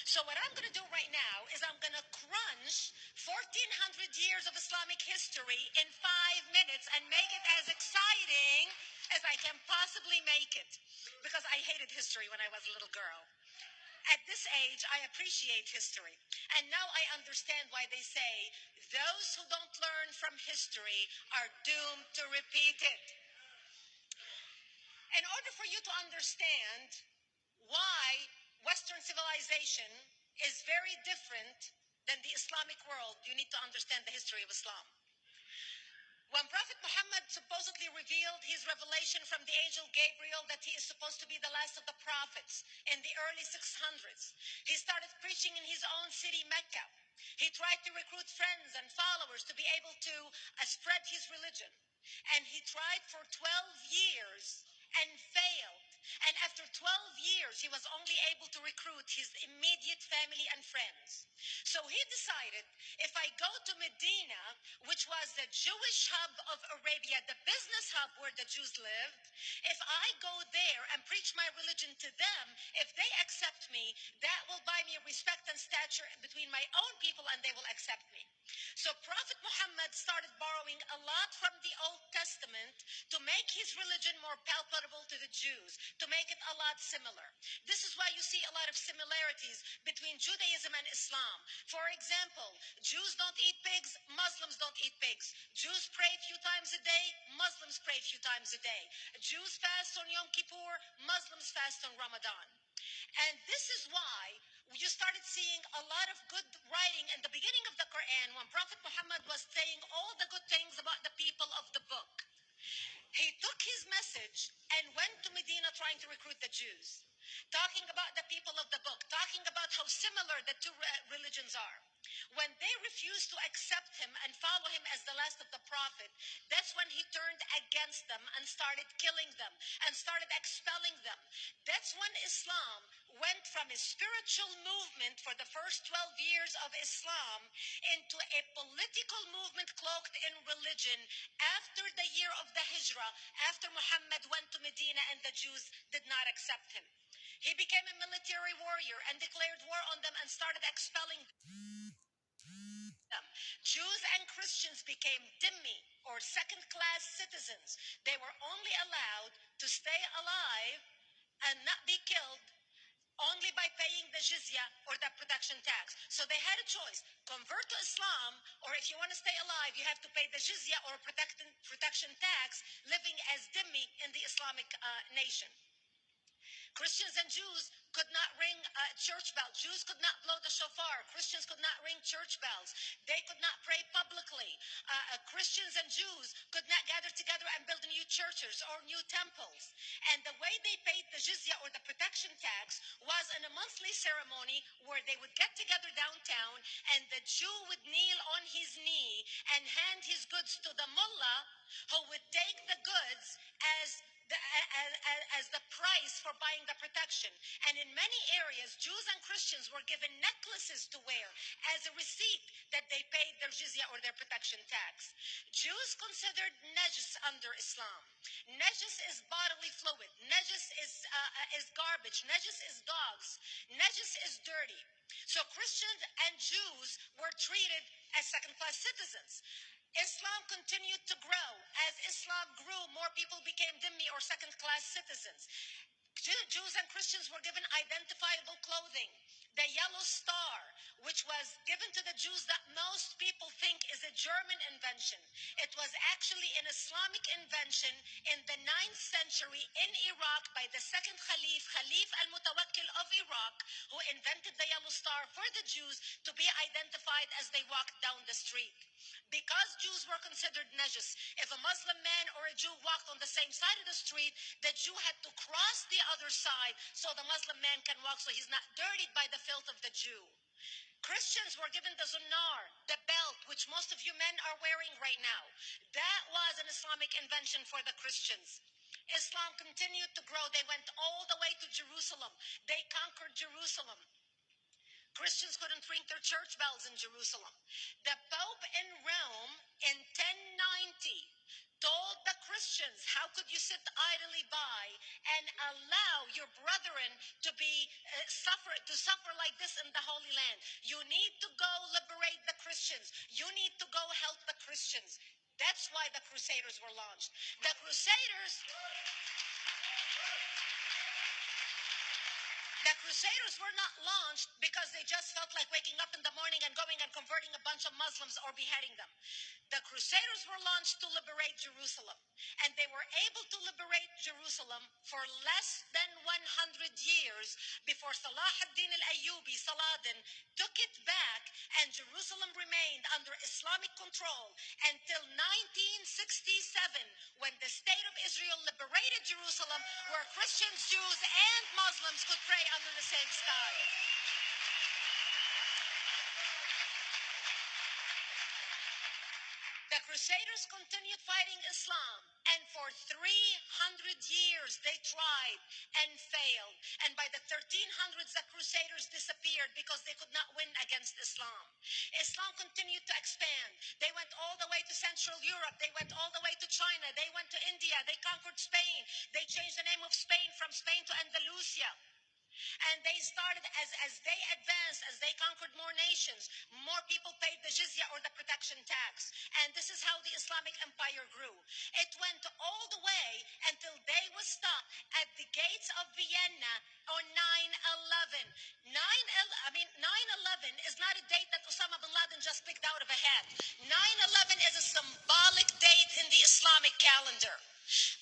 So what I'm going to do right now is I'm going to crunch 1400 years of Islamic history in 5 minutes and make it as exciting as I can possibly make it. Because I hated history when I was a little girl. At this age, I appreciate history. And now I understand why they say those who don't learn from history are doomed to repeat it. In order for you to understand why Western civilization is very different than the Islamic world, you need to understand the history of Islam. When Prophet Muhammad supposedly revealed his revelation from the angel Gabriel that he is supposed to be the last of the prophets in the early 600s, he started preaching in his own city, Mecca. He tried to recruit friends and followers to be able to spread his religion. And he tried for 12 years and failed. And after 12 years, he was only able to recruit his immediate family and friends. So he decided, if I go to Medina, which was the Jewish hub of Arabia, the business hub where the Jews lived, if I go there and preach my religion to them, if they accept me, that will buy me respect and stature between my own people and they will accept me. So Prophet Muhammad started borrowing a lot from the Old Testament to make his religion more palpable to the Jews, to make it a lot similar. This is why you see a lot of similarities between Judaism and Islam. For example, Jews don't eat pigs, Muslims don't eat pigs. Jews pray a few times a day, Muslims pray a few times a day. Jews fast on Yom Kippur, Muslims fast on Ramadan. And this is why you started seeing a lot of good writing in the beginning of the Quran when Prophet Muhammad was saying all the good things about the people of the book. He took his message and went to Medina trying to recruit the Jews, talking about the people of the book, talking about how similar the two religions are. When they refused to accept him and follow him as the last of the prophet, that's when he turned against them and started killing them and started expelling them. That's when Islam went from a spiritual movement for the first 12 years of Islam into a political movement cloaked in religion after the year of the Hijrah, after Muhammad went to Medina and the Jews did not accept him. He became a military warrior and declared war on them and started expelling them. Jews and Christians became dhimmi, or second-class citizens. They were only allowed to stay alive and not be killed only by paying the jizya or the protection tax. So they had a choice: convert to Islam, or if you want to stay alive, you have to pay the jizya or protection tax, living as dhimmi in the Islamic nation. Christians and Jews could not ring church bells. Jews could not blow the shofar. Christians could not ring church bells. They could not pray publicly. Christians and Jews could not gather together and build new churches or new temples. And the way they paid the jizya or the protection tax was in a monthly ceremony where they would get together downtown and the Jew would kneel on his knee and hand his goods to the mullah, who would take the goods as the price for buying the protection. And in many areas, Jews and Christians were given necklaces to wear as a receipt that they paid their jizya or their protection tax. Jews considered najis under Islam. Najis is bodily fluid. Najis is garbage. Najis is dogs. Najis is dirty. So Christians and Jews were treated as second-class citizens. Islam continued to grow. As Islam grew, more people became dhimmi or second-class citizens. Jews and Christians were given identifiable clothing. The yellow star, which was given to the Jews that most people think is a German invention. It was actually an Islamic invention in the 9th century in Iraq by the second Khalif, Khalif al-Mutawakkil of Iraq, who invented the yellow star for the Jews to be identified as they walked down the street. Because Jews were considered najis, if a Muslim man or a Jew walked on the same side of the street, the Jew had to cross the other side so the Muslim man can walk, so he's not dirtied by the filth of the Jew. Christians were given the zunar, the belt, which most of you men are wearing right now. That was an Islamic invention for the Christians. Islam continued to grow. They went all the way to Jerusalem. They conquered Jerusalem. Christians couldn't ring their church bells in Jerusalem. The Pope in Rome in 1090 told the Christians, how could you sit idly by and allow your brethren to be suffer like this in the Holy Land? You need to go liberate the Christians. You need to go help the Christians. That's why the Crusaders were launched. The Crusaders were not launched because they just felt like waking up in the morning and going and converting a bunch of Muslims or beheading them. The Crusaders were launched to liberate Jerusalem, and they were able to liberate Jerusalem for less than 100 years before Salah ad-Din al-Ayyubi, Saladin, took it back, and Jerusalem remained under Islamic control until 1967, when the State of Israel liberated Jerusalem, where Christians, Jews, and Muslims could pray under the same sky. The Crusaders continued fighting Islam, and for 300 years they tried and failed. And by the 1300s, the Crusaders disappeared because they could not win against Islam. Islam continued to expand. They went all the way to Central Europe. They went all the way to China. They went to India. They conquered Spain. They changed the name of Spain from Spain to Andalusia. And they started, as they advanced, as they conquered more nations, more people paid the jizya, or the protection tax. And this is how the Islamic Empire grew. It went all the way until they was stopped at the gates of Vienna on 9/11. 9/11 is not a date that Osama bin Laden just picked out of a hat. 9/11 is a symbolic date in the Islamic calendar.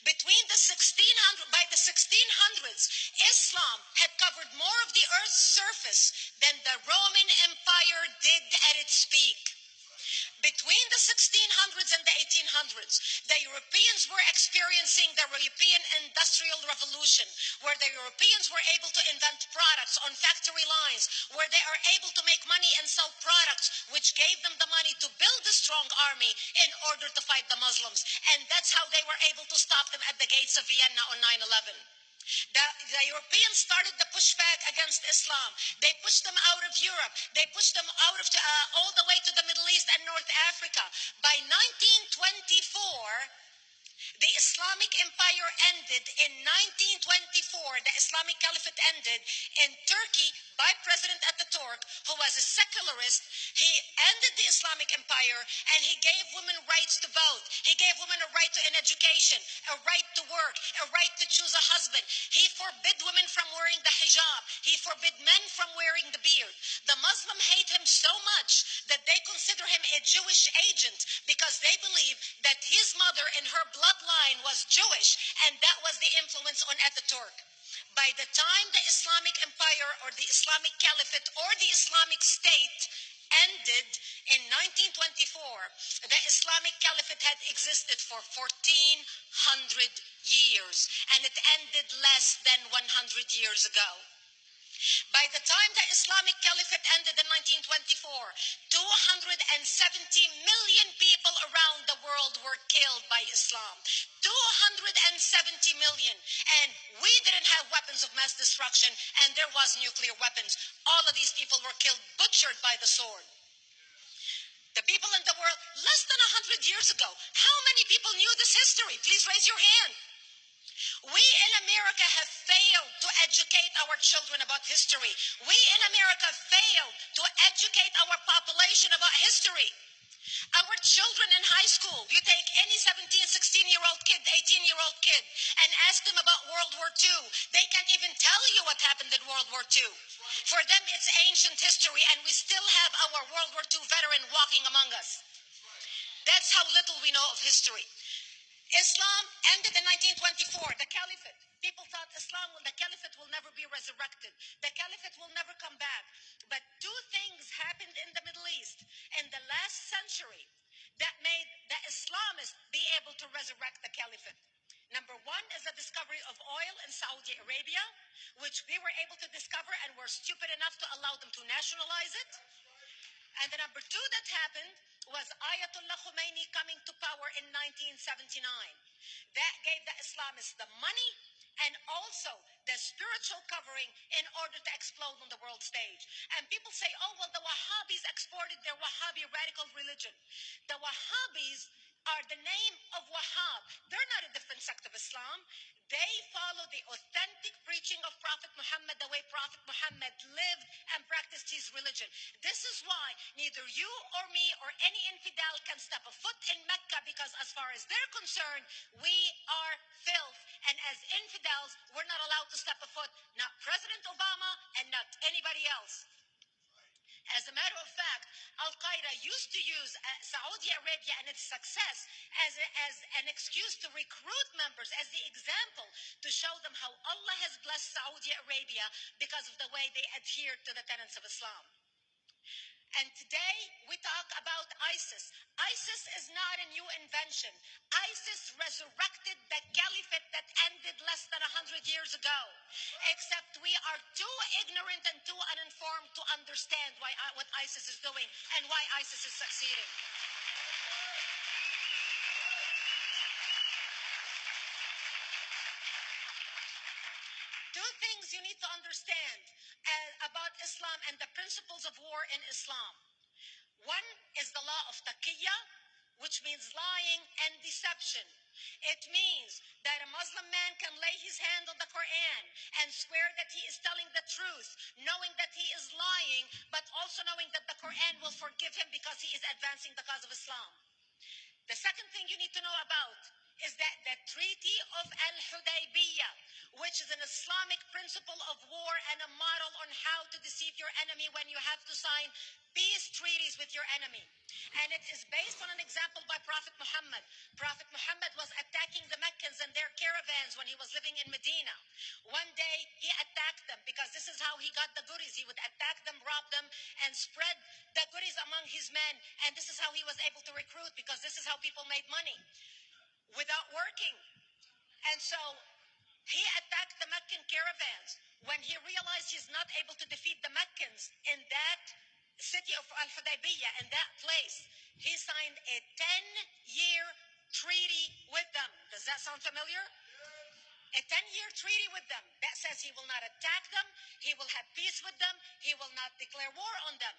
By the 1600s, Islam had covered more of the earth's surface than the Roman Empire did at its peak. Between the 1600s and the 1800s, the Europeans were experiencing the European Industrial Revolution, where the Europeans were able to invent products on factory lines, where they are able to make money and sell products, which gave them the money to build a strong army in order to fight the Muslims. And that's how they were able to stop them at the gates of Vienna on 9/11. The Europeans started the pushback against Islam. They pushed them out of Europe. They pushed them out of all the way to the Middle East and North Africa. By 1924, the Islamic Empire ended. In 1924, the Islamic Caliphate ended in Turkey by President Ataturk, who was a secularist. He ended the Islamic Empire, and he gave women rights to vote. He gave women a right to an education, a right to work, a right to choose a husband. He forbid women from wearing the hijab. He forbid men from wearing the beard. The Muslim hate him so much that they consider him a Jewish agent, because they believe that his mother in her bloodline was Jewish, and that was the influence on Ataturk. By the time the Islamic Empire, or the Islamic Caliphate, or the Islamic State ended in 1924, the Islamic Caliphate had existed for 1400 years, and it ended less than 100 years ago. By the time the Islamic Caliphate ended in 1924, 270 million people around the world were killed by Islam. 270 million. And we didn't have weapons of mass destruction, and there was nuclear weapons. All of these people were killed, butchered by the sword. The people in the world, less than 100 years ago, how many people knew this history? Please raise your hand. We in America have failed to educate our children about history. We in America failed to educate our population about history. Our children in high school, you take any 17, 16-year-old kid, 18-year-old kid, and ask them about World War II. They can't even tell you what happened in World War II. For them, it's ancient history, and we still have our World War II veteran walking among us. That's how little we know of history. Islam ended in 1924, the Caliphate. People thought the Caliphate will never be resurrected. The Caliphate will never come back. But two things happened in the Middle East in the last century that made the Islamists be able to resurrect the Caliphate. Number one is the discovery of oil in Saudi Arabia, which we were able to discover and were stupid enough to allow them to nationalize it. And the number two that happened was Ayatollah Khomeini coming to power in 1979. That gave the Islamists the money and also the spiritual covering in order to explode on the world stage. And people say, oh, well, the Wahhabis exported their Wahhabi radical religion. The Wahhabis are the name of Wahhab. They're not a different sect of Islam. They follow the authentic preaching of Prophet Muhammad, the way Prophet Muhammad lived and practiced his religion. This is why neither you or me or any infidel can step a foot in Mecca, because as far as they're concerned, we are filth. And as infidels, we're not allowed to step a foot, not President Obama and not anybody else. As a matter of fact, Al Qaeda used to use Saudi Arabia and its success as an excuse to recruit members, as the example to show them how Allah has blessed Saudi Arabia because of the way they adhere to the tenets of Islam. And today we talk about ISIS. ISIS is not a new invention. ISIS resurrected the caliphate that ended less than 100 years ago. Except we are too ignorant and too uninformed to understand what ISIS is doing and why ISIS is succeeding. Two things you need to understand about Islam and the principles of war in Islam. One is the law of taqiyya, which means lying and deception. It means that a Muslim man can lay his hand on the Quran and swear that he is telling the truth, knowing that he is lying, but also knowing that the Quran will forgive him because he is advancing the cause of Islam. The second thing you need to know about is that the Treaty of Al-Hudaybiyah, which is an Islamic principle of war and a model on how to deceive your enemy when you have to sign peace treaties with your enemy. And it is based on an example by Prophet Muhammad. Prophet Muhammad was attacking the Meccans and their caravans when he was living in Medina. One day he attacked them because this is how he got the goodies. He would attack them, rob them, and spread the goodies among his men. And this is how he was able to recruit, because this is how people made money without working. And so he attacked the Meccan caravans. When he realized he's not able to defeat the Meccans in that city of Al-Hudaybiyah, in that place, he signed a 10-year treaty with them. Does that sound familiar? A 10-year treaty with them that says he will not attack them, he will have peace with them, he will not declare war on them.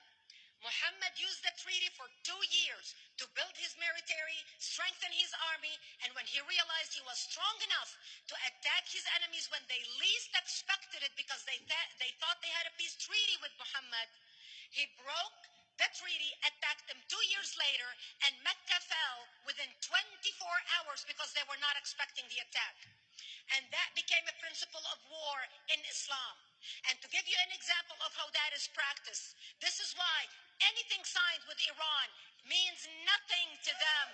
Muhammad used the treaty for 2 years to build his military, strengthen his army, and when he realized he was strong enough to attack his enemies when they least expected it, because they thought they had a peace treaty with Muhammad, he broke the treaty, attacked them 2 years later, and Mecca fell within 24 hours because they were not expecting the attack. And that became a principle of war in Islam. And to give you an example of how that is practiced, this is why anything signed with Iran means nothing to them.